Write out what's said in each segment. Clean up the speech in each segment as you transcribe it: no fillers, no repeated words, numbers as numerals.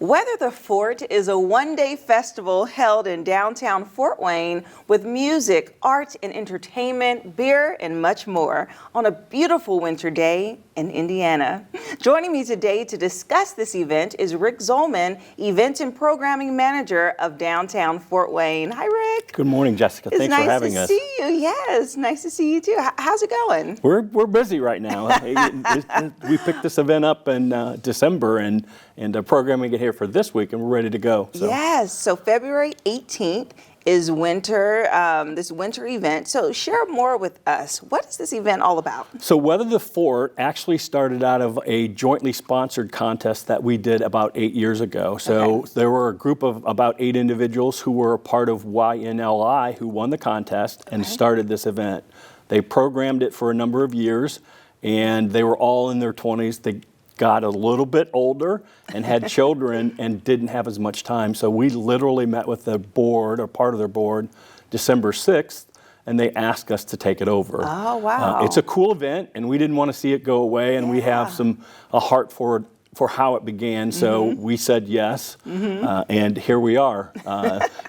Weather the Fort is a one-day festival held in downtown Fort Wayne with music, art and entertainment, beer, and much more on a beautiful winter day in Indiana. Joining me today to discuss this event is Rick Zolman, Event and Programming Manager of downtown Fort Wayne. Hi, Rick. Good morning, Jessica. Thanks for having us. It's nice to see you. Yes, nice to see you too. How's it going? We're busy right now. We picked this event up in December and programming it here for this week, and we're ready to go. So. Yes, so February 18th is this winter event. So share more with us. What is this event all about? So Weather the Fort actually started out of a jointly sponsored contest that we did about 8 years ago. So there were a group of about 8 individuals who were a part of YNLI who won the contest and started this event. They programmed it for a number of years, and they were all in their 20s. They got a little bit older and had children and didn't have as much time. So we literally met with the board, or part of their board, December 6th, and they asked us to take it over. Oh, wow. It's a cool event, and we didn't want to see it go away, and we have a heart for how it began. So we said yes, and here we are,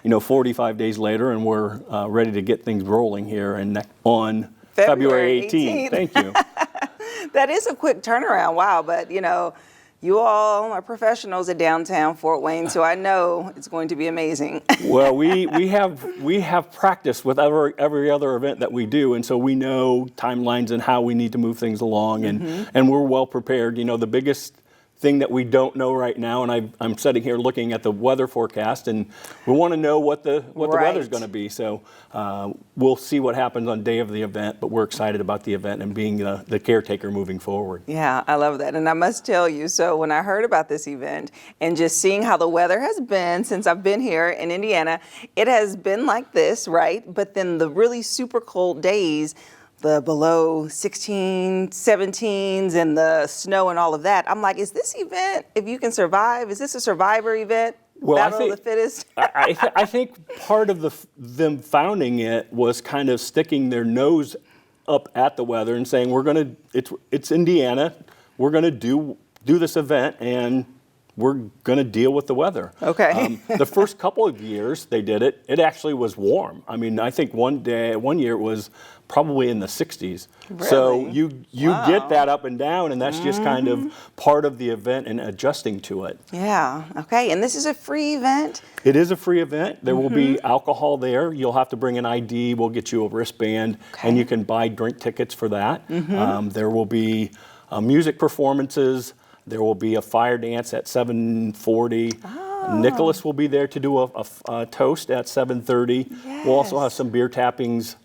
45 days later, and we're ready to get things rolling here on February 18th. Thank you. That is a quick turnaround, wow, but you all are professionals at downtown Fort Wayne, so I know it's going to be amazing. Well, we have practice with every other event that we do, and so we know timelines and how we need to move things along, and we're well prepared. The biggest thing that we don't know right now, and I'm sitting here looking at the weather forecast, and we want to know what the weather's going to be. So we'll see what happens on day of the event, but we're excited about the event and being the caretaker moving forward. Yeah, I love that. And I must tell you, so when I heard about this event and just seeing how the weather has been since I've been here in Indiana, it has been like this, right? But then the really super cold days, the below 16, 17s and the snow and all of that. I'm like, is this event, if you can survive, is this a survivor event? Well, Battle of the fittest? I think part of them founding it was kind of sticking their nose up at the weather and saying, it's Indiana, we're gonna do this event, and we're going to deal with the weather. Okay. The first couple of years they did it, it actually was warm. I mean, I think one year it was probably in the 60s. Really? So you get that up and down, and that's just kind of part of the event and adjusting to it. Yeah, okay. And this is a free event? It is a free event. There will be alcohol there. You'll have to bring an ID. We'll get you a wristband, and you can buy drink tickets for that. There will be music performances. There will be a fire dance at 7:40. Oh. Nicholas will be there to do a toast at 7:30. Yes. We'll also have some beer tappings.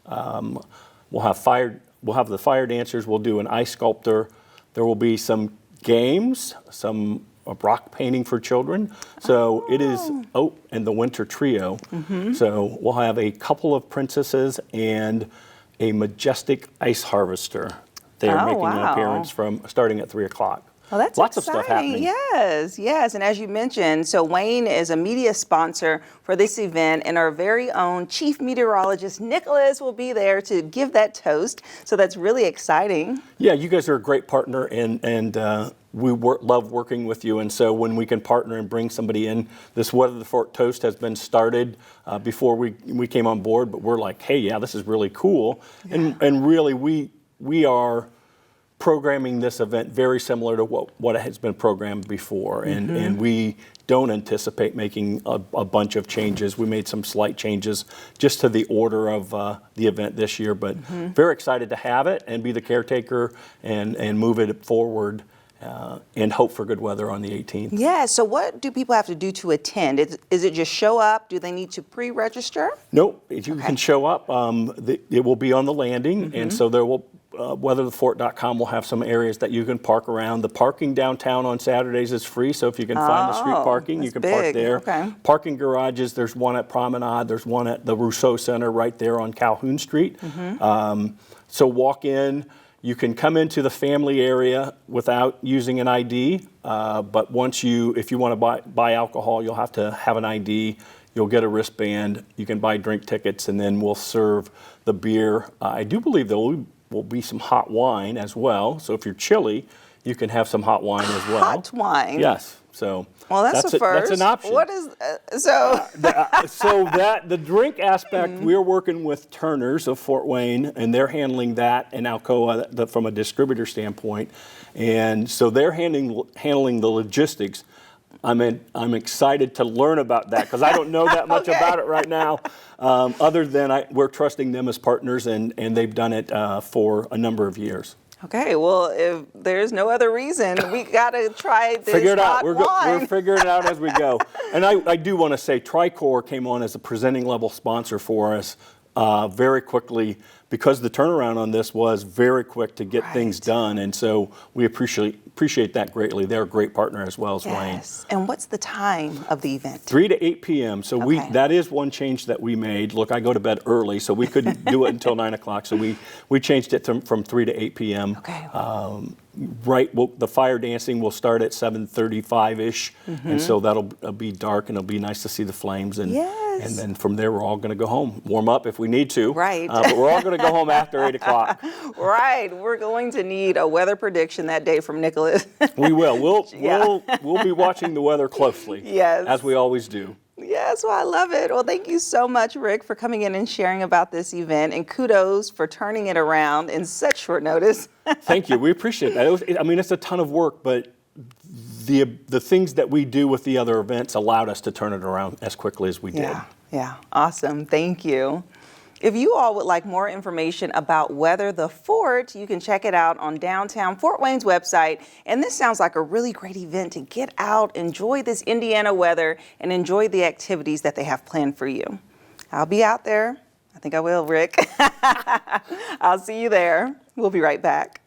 We'll have the fire dancers. We'll do an ice sculptor. There will be some games, some rock painting for children. So it is, and the winter trio. So we'll have a couple of princesses and a majestic ice harvester. They're making an appearance starting at 3 o'clock. Well, that's lots exciting. of stuff happening. Yes. And as you mentioned, so Wayne is a media sponsor for this event, and our very own chief meteorologist, Nicholas, will be there to give that toast. So that's really exciting. Yeah, you guys are a great partner, and we love working with you. And so when we can partner and bring somebody in, this Weather the Fort Toast has been started before we came on board, but we're like, hey, yeah, this is really cool. Yeah. And really, we are programming this event very similar to what has been programmed before, and we don't anticipate making a bunch of changes. We made some slight changes just to the order of the event this year, but very excited to have it and be the caretaker and move it forward and hope for good weather on the 18th. Yeah, so what do people have to do to attend? Is it just show up? Do they need to pre-register? Nope, you can show up. It will be on the landing, and so there will weatherthefort.com will have some areas that you can park around. The parking downtown on Saturdays is free, so if you can find the street parking, you can park there. Okay. Parking garages, there's one at Promenade, there's one at the Rousseau Center right there on Calhoun Street. So walk in. You can come into the family area without using an ID, but if you want to buy alcohol, you'll have to have an ID. You'll get a wristband. You can buy drink tickets, and then we'll serve the beer. I do believe there will be some hot wine as well. So if you're chilly, you can have some hot wine as well. Hot wine? Yes. Well, that's a first. That's an option. What is so? So that the drink aspect, we're working with Turner's of Fort Wayne, and they're handling that in Alcoa from a distributor standpoint, and so they're handling the logistics. I'm excited to learn about that because I don't know that much about it right now. Other than we're trusting them as partners, and they've done it for a number of years. Okay, well, if there's no other reason, we got to try this Figure it out. hot We're wine. figuring it out as we go. And I do want to say Tricor came on as a presenting level sponsor for us very quickly because the turnaround on this was very quick to get things done. And so we appreciate that greatly. They're a great partner as well as Wayne. Yes. And what's the time of the event? 3 to 8 p.m. So that is one change that we made. Look, I go to bed early, so we couldn't do it until 9 o'clock. So we changed it from 3 to 8 p.m. Okay. The fire dancing will start at 7:35-ish, and so that'll be dark, and it'll be nice to see the flames. And then from there, we're all going to go home, warm up if we need to. Right. But we're all going to go home after 8 o'clock. Right. We're going to need a weather prediction that day from Nicholas. We will. We'll be watching the weather closely. Yes. As we always do. Yes, well, I love it. Well, thank you so much, Rick, for coming in and sharing about this event, and kudos for turning it around in such short notice. Thank you. We appreciate that. It's a ton of work, but the things that we do with the other events allowed us to turn it around as quickly as we did. Yeah, awesome. Thank you. If you all would like more information about Weather the Fort, you can check it out on downtown Fort Wayne's website. And this sounds like a really great event to get out, enjoy this Indiana weather, and enjoy the activities that they have planned for you. I'll be out there. I think I will, Rick. I'll see you there. We'll be right back.